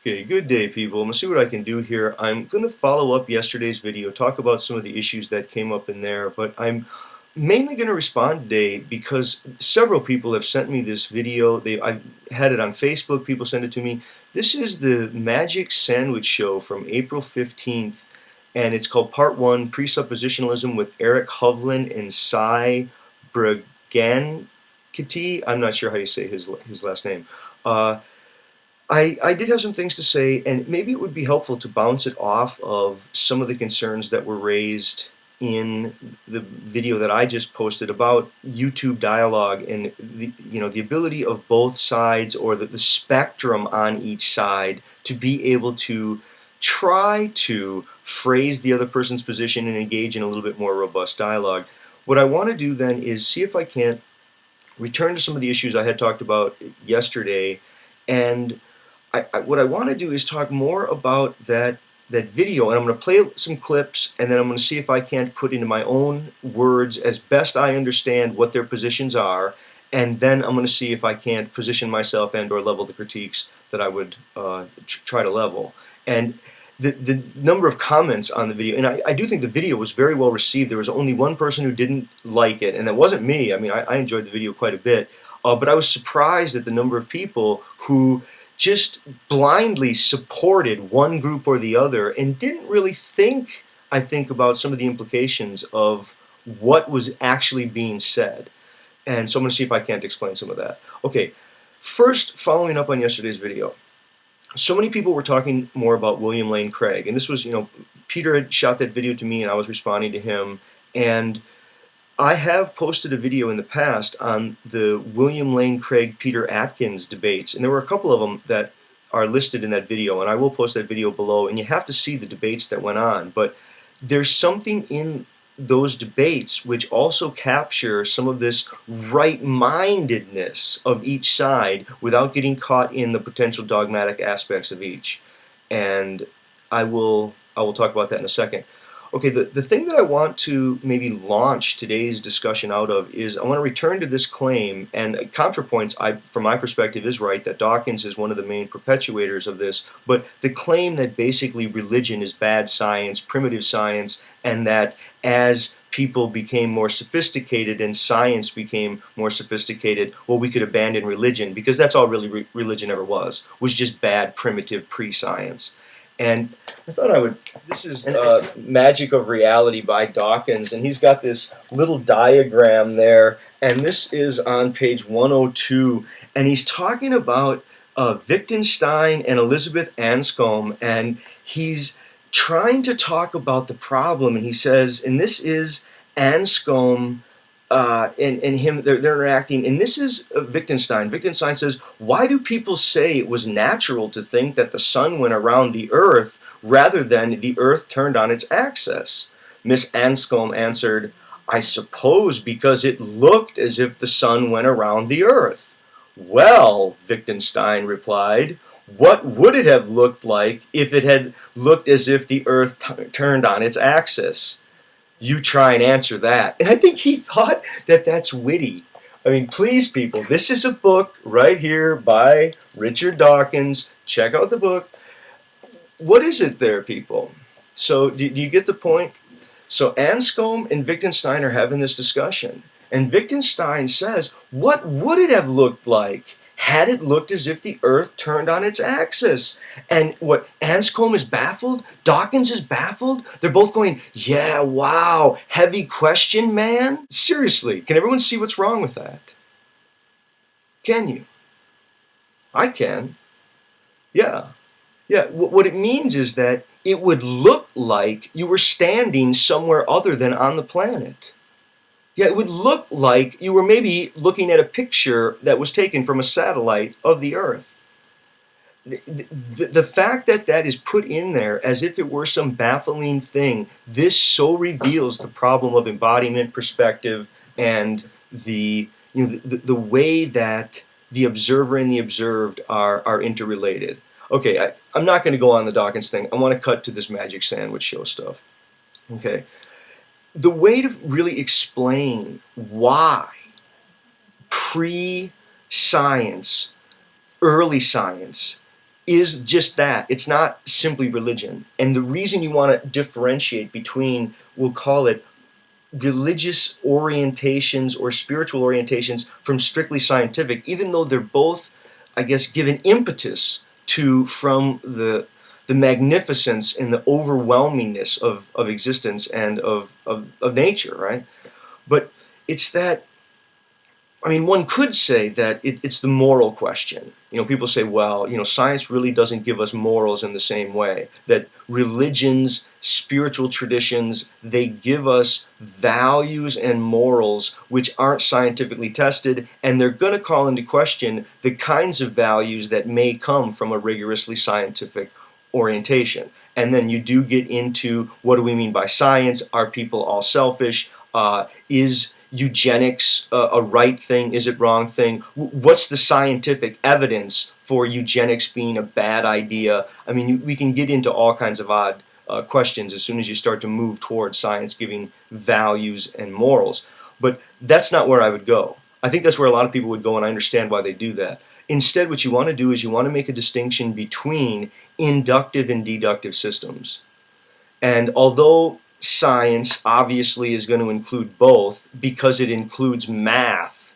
Okay, good day, people. I'm going to see what I can do here. I'm going to follow up yesterday's video, talk about some of the issues that came up in there, but I'm mainly going to respond today because several people have sent me this video. I've had it on Facebook, people send it to me. This is the Magic Sandwich Show from April 15th, and it's called Part 1, Presuppositionalism with Eric Hovland and Cy Bragankity. I'm not sure how you say his last name. I did have some things to say, and maybe it would be helpful to bounce it off of some of the concerns that were raised in the video that I just posted about YouTube dialogue and the ability of both sides, or the spectrum on each side, to be able to try to phrase the other person's position and engage in a little bit more robust dialogue. What I want to do then is see if I can't return to some of the issues I had talked about yesterday, and what I want to do is talk more about that video, and I'm going to play some clips, and then I'm going to see if I can't put into my own words as best I understand what their positions are, and then I'm going to see if I can't position myself and or level the critiques that I would try to level. And the number of comments on the video, and I do think the video was very well received. There was only one person who didn't like it, and it wasn't me. I mean, I enjoyed the video quite a bit, but I was surprised at the number of people who just blindly supported one group or the other and didn't really think, I think, about some of the implications of what was actually being said. And so I'm going to see if I can't explain some of that. Okay, first, following up on yesterday's video. So many people were talking more about William Lane Craig, and this was, Peter had shot that video to me and I was responding to him, and I have posted a video in the past on the William Lane Craig Peter Atkins debates, and there were a couple of them that are listed in that video, and I will post that video below, and you have to see the debates that went on. But there's something in those debates which also capture some of this right-mindedness of each side without getting caught in the potential dogmatic aspects of each. And I will talk about that in a second. Okay, the thing that I want to maybe launch today's discussion out of is I want to return to this claim, and ContraPoints, from my perspective, is right that Dawkins is one of the main perpetuators of this, but the claim that basically religion is bad science, primitive science, and that as people became more sophisticated and science became more sophisticated, well, we could abandon religion, because that's all really religion ever was just bad, primitive, pre-science. And I thought this is Magic of Reality by Dawkins, and he's got this little diagram there, and this is on page 102, and he's talking about Wittgenstein and Elizabeth Anscombe, and he's trying to talk about the problem, and he says, and this is Anscombe and him, they're interacting, and this is Wittgenstein. Wittgenstein says, why do people say it was natural to think that the sun went around the earth rather than the earth turned on its axis? Miss Anscombe answered, I suppose because it looked as if the sun went around the earth. Well, Wittgenstein replied, what would it have looked like if it had looked as if the earth turned on its axis? You try and answer that. And I think he thought that that's witty. I mean, please, people, this is a book right here by Richard Dawkins. Check out the book. What is it there, people? So do you get the point? So Anscombe and Wittgenstein are having this discussion. And Wittgenstein says, what would it have looked like had it looked as if the earth turned on its axis? And what, Anscombe is baffled? Dawkins is baffled? They're both going, yeah, wow, heavy question, man? Seriously, can everyone see what's wrong with that? Can you? I can. Yeah. Yeah, what it means is that it would look like you were standing somewhere other than on the planet. Yeah, it would look like you were maybe looking at a picture that was taken from a satellite of the Earth. The fact that that is put in there as if it were some baffling thing, this so reveals the problem of embodiment, perspective, and the way that the observer and the observed are interrelated. Okay, I'm not going to go on the Dawkins thing. I want to cut to this Magic Sandwich Show stuff. Okay. The way to really explain why pre-science, early science, is just that. It's not simply religion. And the reason you want to differentiate between, we'll call it, religious orientations or spiritual orientations from strictly scientific, even though they're both, I guess, given impetus to from the magnificence and the overwhelmingness of existence and of nature, right? But it's that, I mean, one could say that it's the moral question. People say, well, science really doesn't give us morals in the same way. That religions, spiritual traditions, they give us values and morals which aren't scientifically tested, and they're going to call into question the kinds of values that may come from a rigorously scientific orientation. And then you do get into, what do we mean by science? Are people all selfish? Is eugenics a right thing? Is it wrong thing? What's the scientific evidence for eugenics being a bad idea? I mean, we can get into all kinds of odd questions as soon as you start to move towards science giving values and morals. But that's not where I would go. I think that's where a lot of people would go, and I understand why they do that. Instead, what you want to do is you want to make a distinction between inductive and deductive systems. And although science obviously is going to include both because it includes math,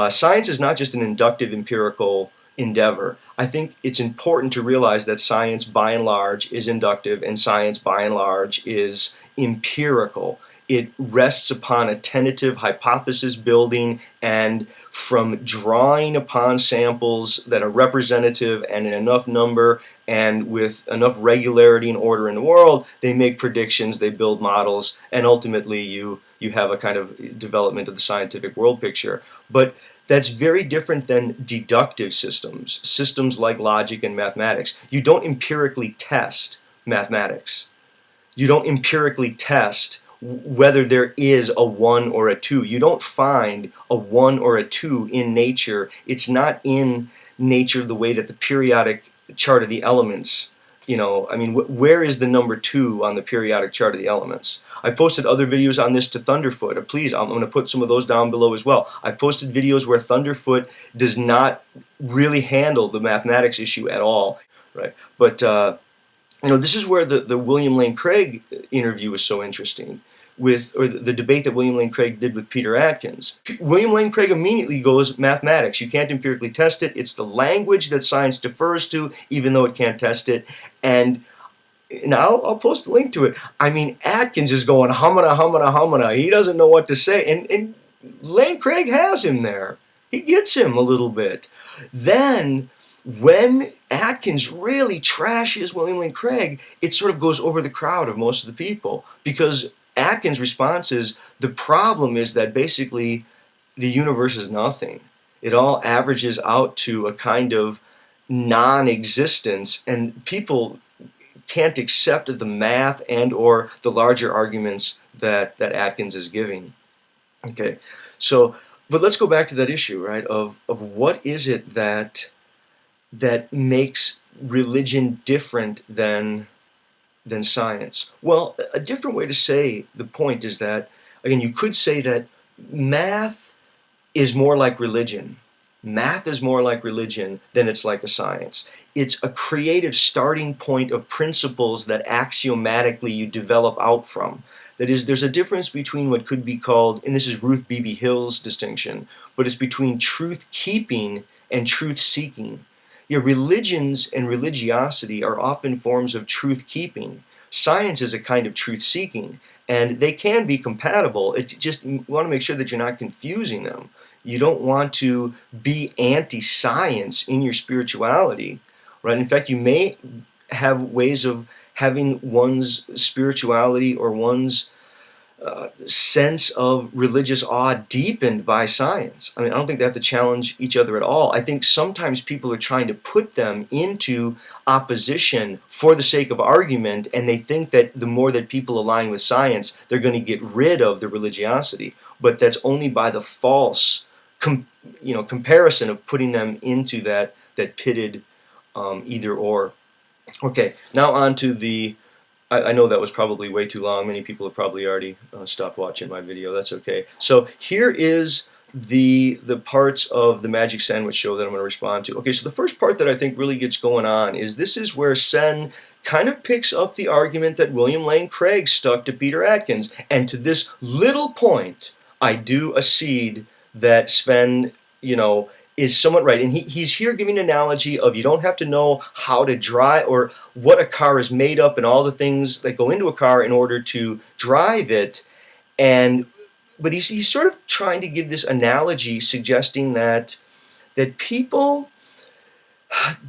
science is not just an inductive empirical endeavor. I think it's important to realize that science by and large is inductive and science by and large is empirical. It rests upon a tentative hypothesis building, and from drawing upon samples that are representative and in enough number and with enough regularity and order in the world, they make predictions, they build models, and ultimately you have a kind of development of the scientific world picture. But that's very different than deductive systems, systems like logic and mathematics. You don't empirically test mathematics. You don't empirically test whether there is a 1 or a 2. You don't find a 1 or a 2 in nature. It's not in nature the way that the periodic chart of the elements, I mean, where is the number 2 on the periodic chart of the elements? I posted other videos on this to Thunderfoot. Please, I'm going to put some of those down below as well. I posted videos where Thunderfoot does not really handle the mathematics issue at all, right? But this is where the William Lane Craig interview was so interesting, or the debate that William Lane Craig did with Peter Atkins. William Lane Craig immediately goes, mathematics, you can't empirically test it. It's the language that science defers to, even though it can't test it. And I'll post a link to it. I mean, Atkins is going humana, humana, humana. He doesn't know what to say. And Lane Craig has him there. He gets him a little bit. Then, when Atkins really trashes William Lane Craig, it sort of goes over the crowd of most of the people, because Atkins' response is, the problem is that basically the universe is nothing. It all averages out to a kind of non-existence, and people can't accept the math and or the larger arguments that Atkins is giving. Okay, so, but let's go back to that issue, right, of what is it that makes religion different than science? Well, a different way to say the point is that, again, you could say that math is more like religion. Math is more like religion than it's like a science. It's a creative starting point of principles that axiomatically you develop out from. That is, there's a difference between what could be called, and this is Ruth B.B. Hill's distinction, but it's between truth-keeping and truth-seeking. Yeah, religions and religiosity are often forms of truth-keeping. Science is a kind of truth-seeking, and they can be compatible. It just, you want to make sure that you're not confusing them. You don't want to be anti-science in your spirituality, right? In fact, you may have ways of having one's spirituality or one's sense of religious awe deepened by science. I mean, I don't think they have to challenge each other at all. I think sometimes people are trying to put them into opposition for the sake of argument, and they think that the more that people align with science, they're going to get rid of the religiosity. But that's only by the false comparison of putting them into that pitted either or. Okay, now on to the, I know that was probably way too long. Many people have probably already stopped watching my video. That's okay. So here is the parts of the Magic Sandwich show that I'm going to respond to. Okay, so the first part that I think really gets going on is this is where Sen kind of picks up the argument that William Lane Craig stuck to Peter Atkins, and to this little point, I do accede that Sven, is somewhat right. And he's here giving an analogy of you don't have to know how to drive or what a car is made up and all the things that go into a car in order to drive it. But he's sort of trying to give this analogy suggesting that people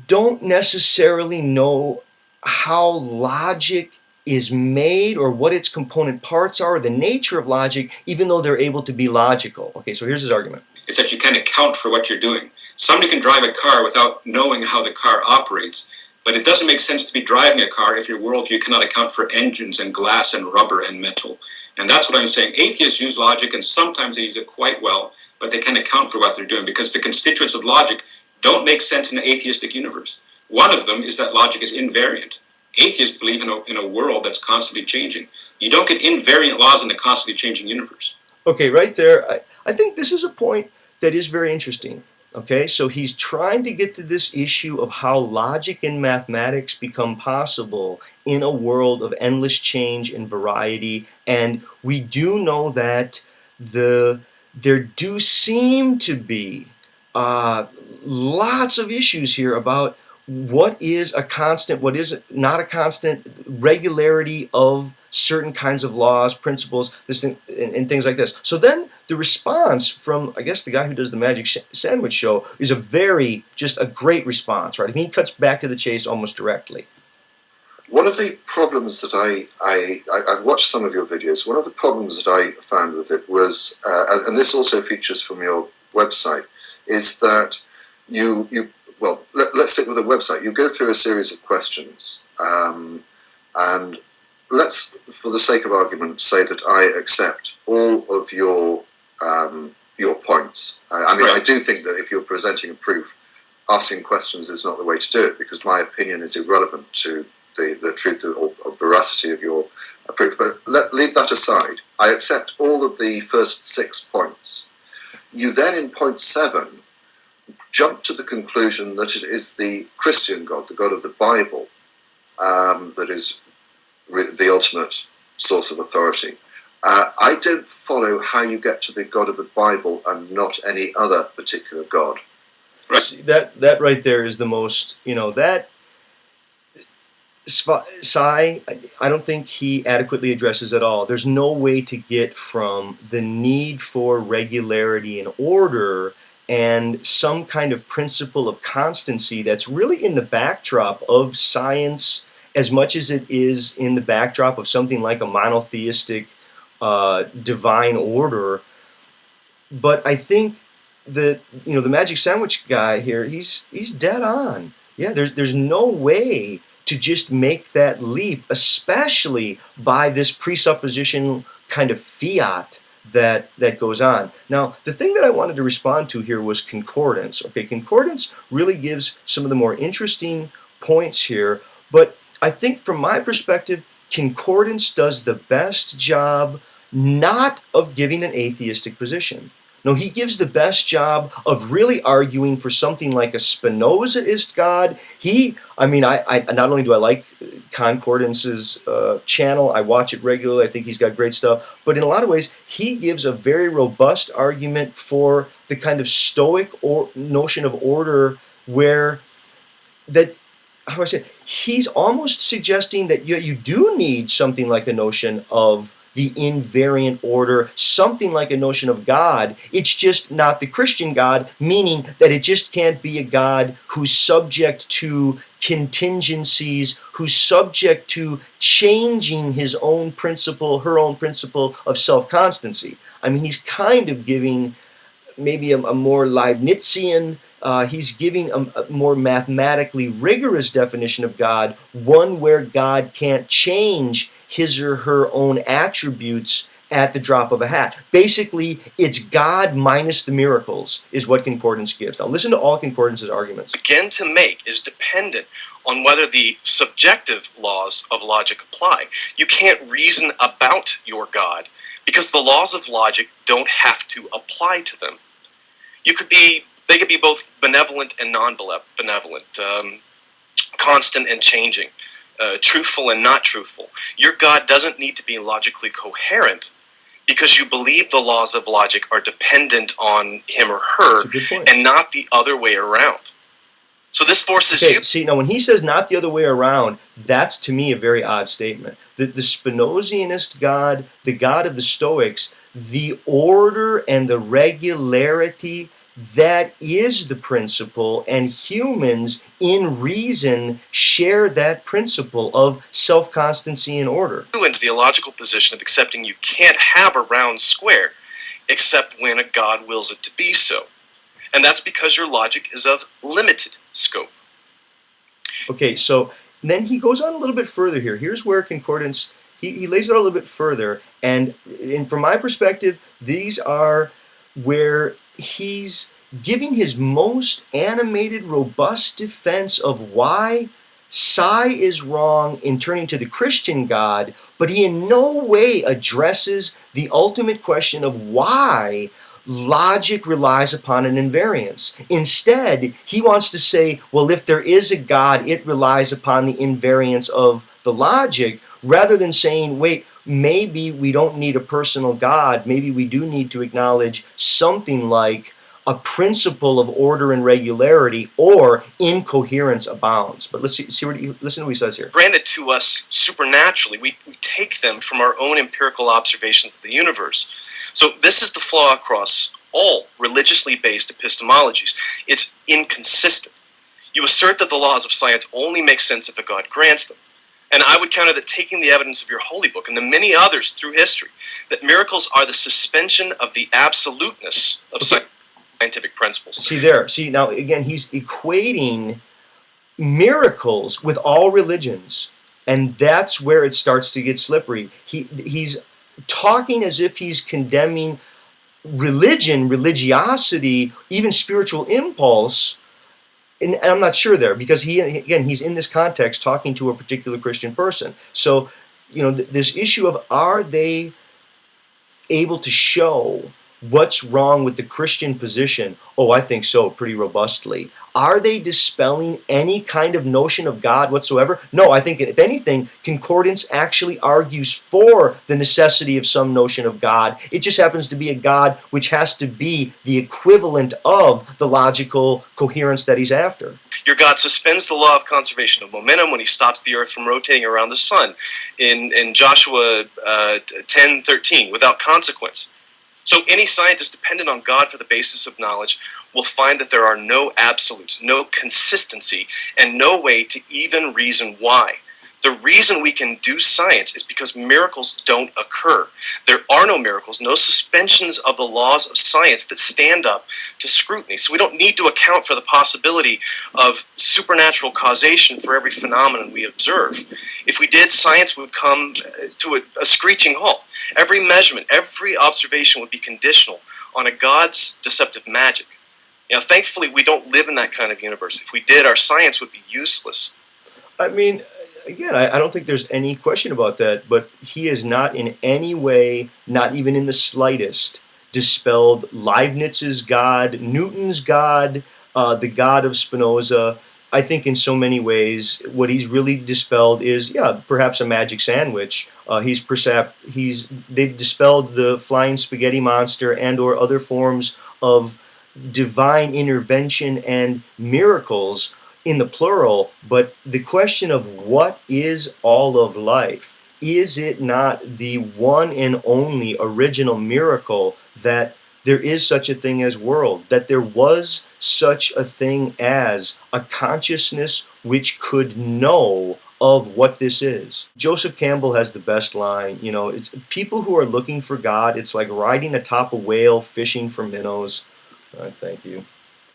don't necessarily know how logic is made or what its component parts are, or the nature of logic, even though they're able to be logical. Okay, so here's his argument. It's that you can't account for what you're doing. Somebody can drive a car without knowing how the car operates, but it doesn't make sense to be driving a car if your worldview cannot account for engines and glass and rubber and metal. And that's what I'm saying. Atheists use logic, and sometimes they use it quite well, but they can't account for what they're doing because the constituents of logic don't make sense in an atheistic universe. One of them is that logic is invariant. Atheists believe in a world that's constantly changing. You don't get invariant laws in a constantly changing universe. Okay, right there, I think this is a point that is very interesting. Okay, so he's trying to get to this issue of how logic and mathematics become possible in a world of endless change and variety. And we do know that there do seem to be lots of issues here about what is a constant, what is not a constant, regularity of certain kinds of laws, principles, this thing, and things like this. So then the response from, I guess, the guy who does the Magic Sandwich show is just a great response, right? I mean, he cuts back to the chase almost directly. One of the problems that I've watched some of your videos, one of the problems that I found with it was, and this also features from your website, is that well, let's stick with the website. You go through a series of questions, and let's, for the sake of argument, say that I accept all of your points. I mean, I do think that if you're presenting a proof, asking questions is not the way to do it, because my opinion is irrelevant to the truth or veracity of your proof. But leave that aside. I accept all of the first 6 points. You then, in point 7, jump to the conclusion that it is the Christian God, the God of the Bible, that is the ultimate source of authority. I don't follow how you get to the God of the Bible and not any other particular God. Right. That right there is the most, that Sai, I don't think he adequately addresses at all. There's no way to get from the need for regularity and order and some kind of principle of constancy that's really in the backdrop of science as much as it is in the backdrop of something like a monotheistic divine order. But I think that the Magic Sandwich guy here, he's dead on. Yeah, there's no way to just make that leap, especially by this presupposition kind of fiat that goes on. Now, the thing that I wanted to respond to here was concordance. Okay, concordance really gives some of the more interesting points here, but I think from my perspective, concordance does the best job not of giving an atheistic position. No, he gives the best job of really arguing for something like a Spinozaist God. I not only do I like Concordance's channel, I watch it regularly, I think he's got great stuff, but in a lot of ways, he gives a very robust argument for the kind of Stoic notion of order where he's almost suggesting that you do need something like a notion of the invariant order, something like a notion of God. It's just not the Christian God, meaning that it just can't be a God who's subject to contingencies, who's subject to changing his own principle, her own principle of self-constancy. I mean, he's kind of giving maybe a more Leibnizian, he's giving a more mathematically rigorous definition of God, one where God can't change his or her own attributes at the drop of a hat. Basically, it's God minus the miracles is what concordance gives. Now listen to all concordance's arguments. Begin to make is dependent on whether the subjective laws of logic apply. You can't reason about your God because the laws of logic don't have to apply to them. They could be both benevolent and non-benevolent, constant and changing, truthful and not truthful. Your God doesn't need to be logically coherent because you believe the laws of logic are dependent on him or her and not the other way around. So this forces you... See, now when he says not the other way around, that's to me a very odd statement. The Spinozianist God, the God of the Stoics, the order and the regularity, that is the principle, and humans in reason share that principle of self-constancy and order. Into the illogical position of accepting you can't have a round square except when a God wills it to be so. And that's because your logic is of limited scope. Okay, so then he goes on a little bit further here. Here's where concordance, he lays it out a little bit further, and from my perspective, these are where he's giving his most animated, robust defense of why Psi is wrong in turning to the Christian God, but he in no way addresses the ultimate question of why logic relies upon an invariance. Instead, he wants to say, well, if there is a God, it relies upon the invariance of the logic, rather than saying, wait, maybe we don't need a personal God, maybe we do need to acknowledge something like a principle of order and regularity, or incoherence abounds. But let's see what listen to what he says here. Granted to us supernaturally, we take them from our own empirical observations of the universe. So this is the flaw across all religiously based epistemologies. It's inconsistent. You assert that the laws of science only make sense if a God grants them. And I would counter that taking the evidence of your holy book and the many others through history, that miracles are the suspension of the absoluteness of scientific principles. See now again, he's equating miracles with all religions, and that's where it starts to get slippery. He's talking as if he's condemning religion, religiosity, even spiritual impulse, and I'm not sure there, because he's in this context talking to a particular Christian person. So, this issue of, are they able to show what's wrong with the Christian position? Oh, I think so, pretty robustly. Are they dispelling any kind of notion of God whatsoever? No, I think, if anything, concordance actually argues for the necessity of some notion of God. It just happens to be a God which has to be the equivalent of the logical coherence that he's after. Your God suspends the law of conservation of momentum when he stops the earth from rotating around the sun in Joshua 10:13, without consequence. So any scientist dependent on God for the basis of knowledge will find that there are no absolutes, no consistency, and no way to even reason why. The reason we can do science is because miracles don't occur. There are no miracles, no suspensions of the laws of science that stand up to scrutiny. So we don't need to account for the possibility of supernatural causation for every phenomenon we observe. If we did, science would come to a screeching halt. Every measurement, every observation would be conditional on a God's deceptive magic. Thankfully, we don't live in that kind of universe. If we did, our science would be useless. I mean, again, I don't think there's any question about that, but he is not in any way, not even in the slightest, dispelled Leibniz's God, Newton's God, the God of Spinoza. I think in so many ways, what he's really dispelled is, perhaps a magic sandwich. They've dispelled the flying spaghetti monster and or other forms of divine intervention and miracles in the plural, but the question of what is all of life, is it not the one and only original miracle that there is such a thing as world, that there was such a thing as a consciousness which could know of what this is? Joseph Campbell has the best line, it's people who are looking for God, it's like riding atop a whale fishing for minnows. All right, thank you.